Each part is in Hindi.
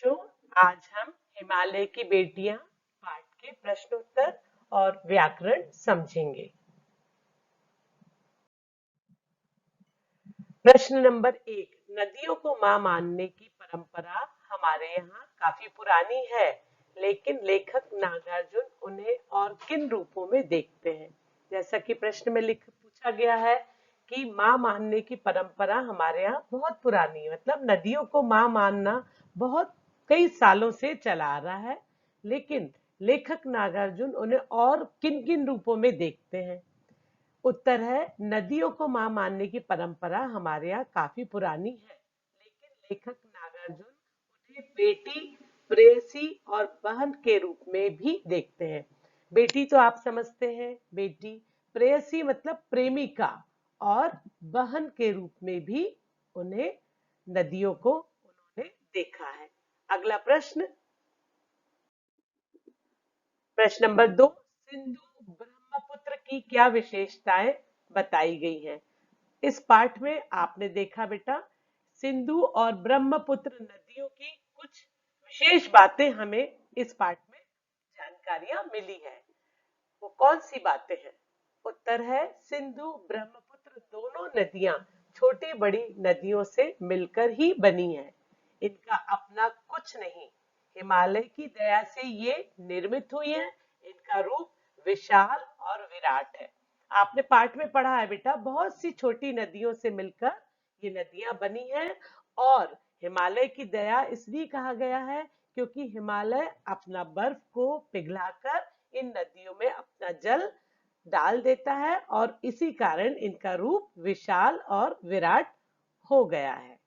बच्चों, आज हम हिमालय की बेटियां पाठ के प्रश्नोत्तर और व्याकरण समझेंगे। प्रश्न नंबर 1। नदियों को मां मानने की परंपरा हमारे यहाँ काफी पुरानी है, लेकिन लेखक नागार्जुन उन्हें और किन रूपों में देखते हैं? जैसा कि प्रश्न में लिख पूछा गया है कि मां मानने की परंपरा हमारे यहाँ बहुत पुरानी है, मतलब नदियों को मां मानना बहुत कई सालों से चला आ रहा है, लेकिन लेखक नागार्जुन उन्हें और किन किन रूपों में देखते हैं? उत्तर है, नदियों को मां मानने की परंपरा हमारे यहाँ काफी पुरानी है, लेकिन लेखक नागार्जुन उन्हें बेटी, प्रेयसी और बहन के रूप में भी देखते हैं। बेटी तो आप समझते हैं, बेटी, प्रेयसी मतलब प्रेमिका, और बहन के रूप में भी उन्हें नदियों को उन्होंने देखा है। अगला प्रश्न, प्रश्न नंबर 2। सिंधु ब्रह्मपुत्र की क्या विशेषताएं बताई गई हैं? इस पाठ में आपने देखा बेटा, सिंधु और ब्रह्मपुत्र नदियों की कुछ विशेष बातें हमें इस पाठ में जानकारियां मिली है। वो कौन सी बातें हैं? उत्तर है, सिंधु ब्रह्मपुत्र दोनों नदियां छोटी बड़ी नदियों से मिलकर ही बनी हैं। इनका अपना कुछ नहीं, हिमालय की दया से ये निर्मित हुई है। इनका रूप विशाल और विराट है। आपने पाठ में पढ़ा है बेटा, बहुत सी छोटी नदियों से मिलकर ये नदियां बनी हैं। और हिमालय की दया इसलिए कहा गया है क्योंकि हिमालय अपना बर्फ को पिघलाकर इन नदियों में अपना जल डाल देता है, और इसी कारण इनका रूप विशाल और विराट हो गया है।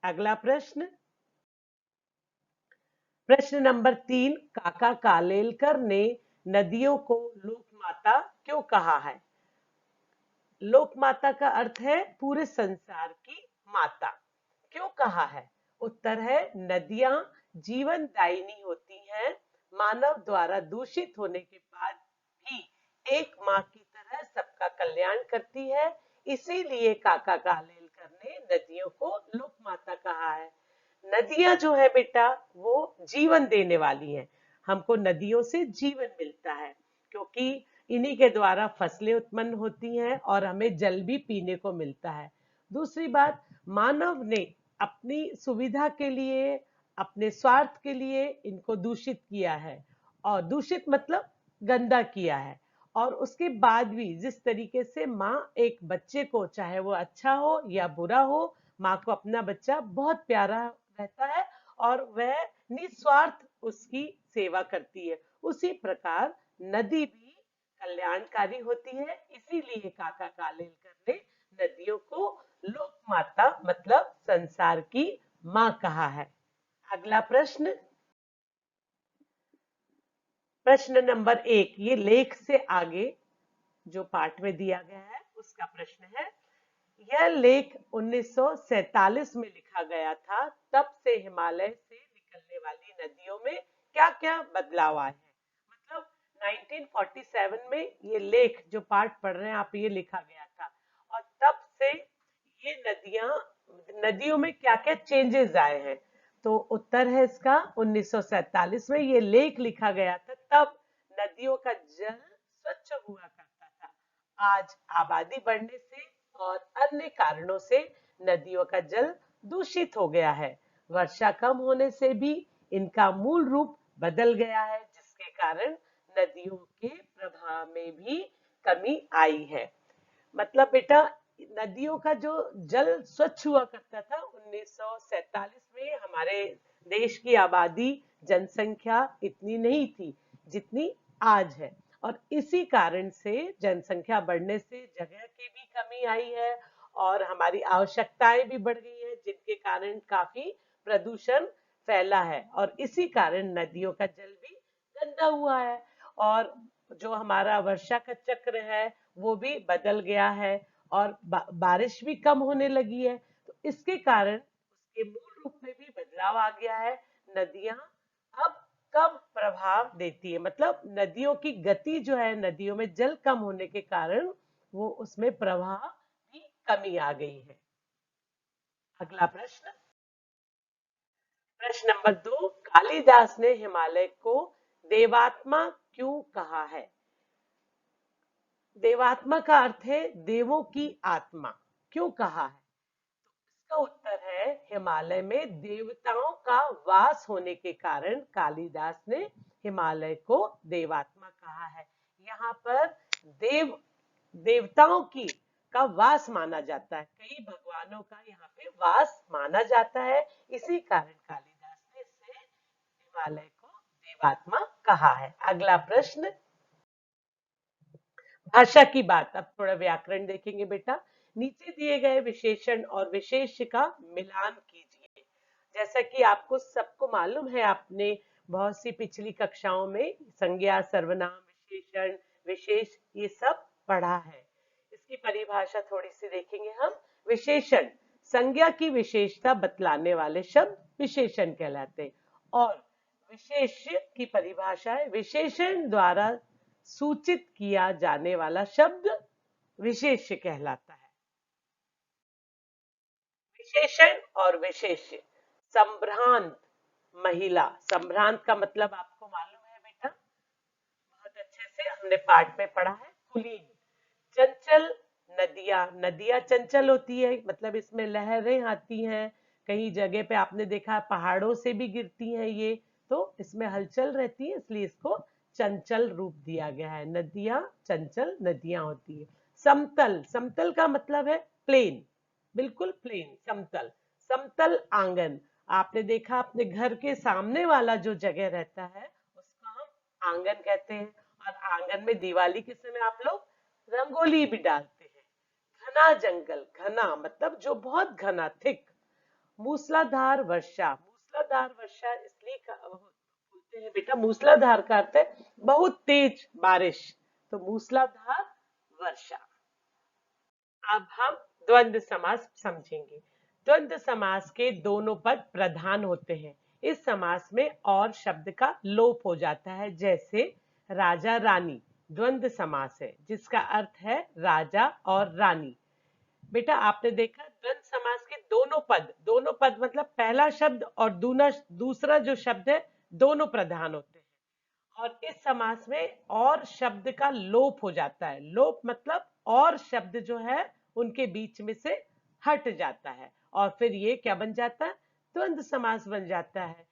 अगला प्रश्न, प्रश्न नंबर 3। काका कालेलकर ने नदियों को लोकमाता क्यों कहा है? लोकमाता का अर्थ है पूरे संसार की माता। क्यों कहा है? उत्तर है, नदियां जीवन दायिनी होती हैं। मानव द्वारा दूषित होने के बाद भी एक माँ की तरह सबका कल्याण करती है। इसीलिए काका कालेलकर ने नदियों को लोकमाता कहा है। नदियां जो है बेटा, वो जीवन देने वाली हैं। हमको नदियों से जीवन मिलता है, क्योंकि इन्हीं के द्वारा फसलें उत्पन्न होती हैं और हमें जल भी पीने को मिलता है। दूसरी बात, मानव ने अपनी सुविधा के लिए, अपने स्वार्थ के लिए इनको दूषित किया है, और दूषित मतलब गंदा किया है। और उसके बाद भी जिस तरीके से माँ एक बच्चे को, चाहे वो अच्छा हो या बुरा हो, माँ को अपना बच्चा बहुत प्यारा रहता है और वह निस्वार्थ उसकी सेवा करती है। उसी प्रकार नदी भी कल्याणकारी होती है। इसीलिए काका कालेलकर ने नदियों को लोक माता मतलब संसार की मां कहा है। अगला प्रश्न, प्रश्न नंबर 1। ये लेख से आगे जो पाठ में दिया गया है उसका प्रश्न है। यह लेख 1947 में लिखा गया था। तब से हिमालय से निकलने वाली नदियों में क्या क्या बदलाव आए हैं? मतलब 1947 में ये लेख जो पाठ पढ़ रहे हैं आप, ये लिखा गया था, और तब से ये नदियों में क्या क्या चेंजेस आए हैं? तो उत्तर है इसका, 1947 में ये लेख लिखा गया था, तब नदियों का जल स्वच्छ हुआ करता था। आज आबादी बढ़ने से और अन्य कारणों से नदियों का जल दूषित हो गया है। वर्षा कम होने से भी इनका मूल रूप बदल गया है, जिसके कारण नदियों के प्रवाह में भी कमी आई है। मतलब बेटा, नदियों का जो जल स्वच्छ हुआ करता था 1947 में, हमारे देश की आबादी, जनसंख्या इतनी नहीं थी जितनी आज है, और इसी कारण से जनसंख्या बढ़ने से जगह की भी कमी आई है और हमारी आवश्यकताएं भी बढ़ गई हैं, जिनके कारण काफी प्रदूषण फैला है, और इसी कारण नदियों का जल भी गंदा हुआ है। और जो हमारा वर्षा का चक्र है वो भी बदल गया है, और बारिश भी कम होने लगी है। तो इसके कारण उसके मूल रूप में भी बदलाव आ गया है। नदियां अब कम प्रभाव देती है, मतलब नदियों की गति जो है, नदियों में जल कम होने के कारण वो उसमें प्रवाह भी कमी आ गई है। अगला प्रश्न, प्रश्न नंबर 2, कालिदास ने हिमालय को देवात्मा क्यों कहा है? देवात्मा का अर्थ है देवों की आत्मा। क्यों कहा है? इसका उत्तर है हिमालय में देवताओं का वास होने के कारण कालिदास ने हिमालय को देवात्मा कहा है। यहाँ पर देव देवताओं की का वास माना जाता है, कई भगवानों का यहाँ पे वास माना जाता है, इसी कारण कालिदास ने इसे हिमालय को देवात्मा कहा है। अगला प्रश्न, भाषा की बात। अब थोड़ा व्याकरण देखेंगे बेटा। नीचे दिए गए विशेषण और विशेष्य का मिलान कीजिए। जैसा कि आपको सबको मालूम है, आपने बहुत सी पिछली कक्षाओं में संज्ञा, सर्वनाम, विशेषण, विशेष ये सब पढ़ा है। इसकी परिभाषा थोड़ी सी देखेंगे हम। विशेषण संज्ञा की विशेषता बतलाने वाले शब्द विशेषण कहलाते हैं। और विशेष्य की परिभाषा है विशेषण द्वारा सूचित किया जाने वाला शब्द विशेष्य कहलाता है। विशेषण और विशेष्य। संभ्रांत महिला, संभ्रांत का मतलब आपको मालूम है बेटा, बहुत अच्छे से हमने पाठ में पढ़ा है। कुलीन, चंचल नदियां, नदियां चंचल होती है, मतलब इसमें लहरें आती हैं, कई जगह पे आपने देखा पहाड़ों से भी गिरती हैं ये, तो इसमें हलचल रहती है, इसलिए इसको चंचल रूप दिया गया है। नदियां चंचल नदियां होती है। समतल, समतल का मतलब है प्लेन, बिल्कुल प्लेन, समतल। समतल आंगन, आपने देखा अपने घर के सामने वाला जो जगह रहता है उसको हम आंगन कहते हैं। और आंगन में दिवाली के समय आप लोग रंगोली भी डालते हैं। घना जंगल, घना मतलब जो बहुत घना, थिक। मूसलाधार वर्षा, मूसलाधार वर्षा इसलिए बोलते हैं बेटा, मूसलाधार का अर्थ है बहुत तेज बारिश, तो मूसलाधार वर्षा। अब हम द्वंद्व समास समझेंगे। द्वंद्व समास के दोनों पद प्रधान होते हैं। इस समास में और शब्द का लोप हो जाता है, जैसे राजा रानी द्वंद्व समास है जिसका अर्थ है राजा और रानी। बेटा आपने देखा द्वंद्व समास के दोनों पद, दोनों पद मतलब पहला शब्द और दूसरा जो शब्द है दोनों प्रधान होते हैं। और इस समास में और शब्द का लोप हो जाता है। लोप मतलब और शब्द जो है उनके बीच में से हट जाता है, और फिर ये क्या बन जाता है? द्वंद्व समास बन जाता है।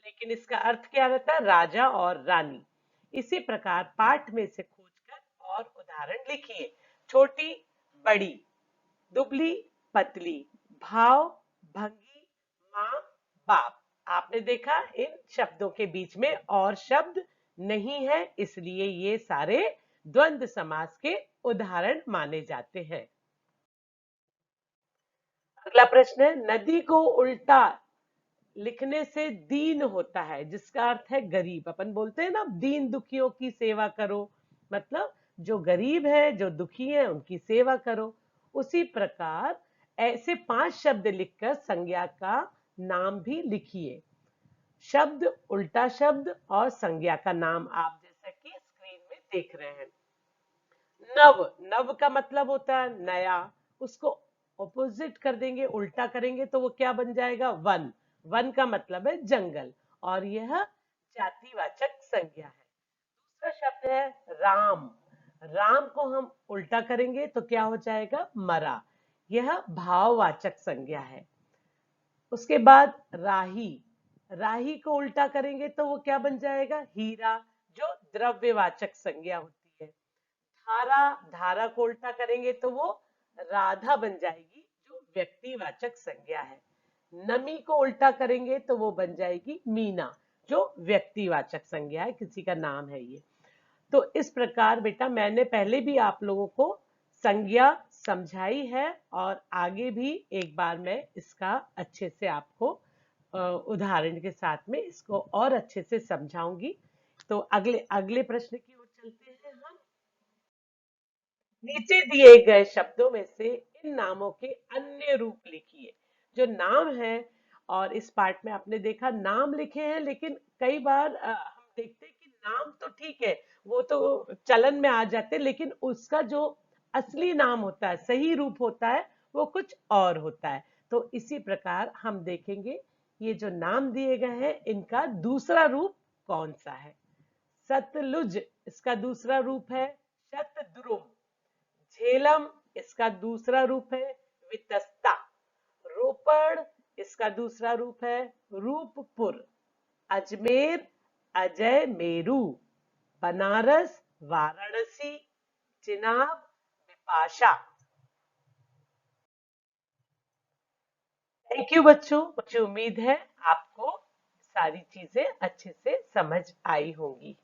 लेकिन इसका अर्थ क्या रहता है? राजा और रानी। इसी प्रकार पाठ में से खोजकर और उदाहरण लिखिए। छोटी बड़ी, दुबली पतली, भाव भंगी, माँ बाप। आपने देखा इन शब्दों के बीच में और शब्द नहीं है, इसलिए ये सारे द्वंद्व समास के उदाहरण माने जाते हैं। अगला प्रश्न है, नदी को उल्टा लिखने से दीन होता है, जिसका अर्थ है गरीब। अपन बोलते हैं ना, दीन दुखियों की सेवा करो, मतलब जो गरीब है, जो दुखी है, उनकी सेवा करो। उसी प्रकार ऐसे 5 शब्द लिखकर संज्ञा का नाम भी लिखिए। शब्द, उल्टा शब्द और संज्ञा का नाम आप जैसा कि स्क्रीन में देख रहे हैं। नव, नव का मतलब होता है नया, उसको ऑपोजिट कर देंगे, उल्टा करेंगे तो वो क्या बन जाएगा? वन। वन का मतलब है जंगल, और यह जातिवाचक संज्ञा है। दूसरा शब्द है राम। राम को हम उल्टा करेंगे तो क्या हो जाएगा? मरा। यह भाववाचक संज्ञा है। उसके बाद राही, राही को उल्टा करेंगे तो वो क्या बन जाएगा? हीरा, जो द्रव्यवाचक संज्ञा होती है। धारा, धारा को उल्टा करेंगे तो वो राधा बन जाएगी, जो व्यक्तिवाचक संज्ञा है। नमी को उल्टा करेंगे तो वो बन जाएगी मीना, जो व्यक्तिवाचक संज्ञा है, किसी का नाम है ये। तो इस प्रकार बेटा मैंने पहले भी आप लोगों को संज्ञा समझाई है, और आगे भी एक बार मैं इसका अच्छे से आपको उदाहरण के साथ में इसको और अच्छे से समझाऊंगी। तो अगले अगले प्रश्न की ओर चलते हैं हम। नीचे दिए गए शब्दों में से इन नामों के अन्य रूप लिखिए। जो नाम है, और इस पार्ट में आपने देखा नाम लिखे हैं, लेकिन कई बार हम देखते हैं कि नाम तो ठीक है, वो तो चलन में आ जाते हैं, लेकिन उसका जो असली नाम होता है, सही रूप होता है, वो कुछ और होता है। तो इसी प्रकार हम देखेंगे ये जो नाम दिए गए हैं इनका दूसरा रूप कौन सा है? सतलुज इसका दूसरा रूप है शतद्रुम। झेलम इसका दूसरा रूप है वितस्ता। रोपड़ इसका दूसरा रूप है रूपपुर। अजमेर अजय मेरू। बनारस वाराणसी। चिनाब विपाशा। थैंक यू बच्चों, मुझे उम्मीद है आपको सारी चीजें अच्छे से समझ आई होंगी।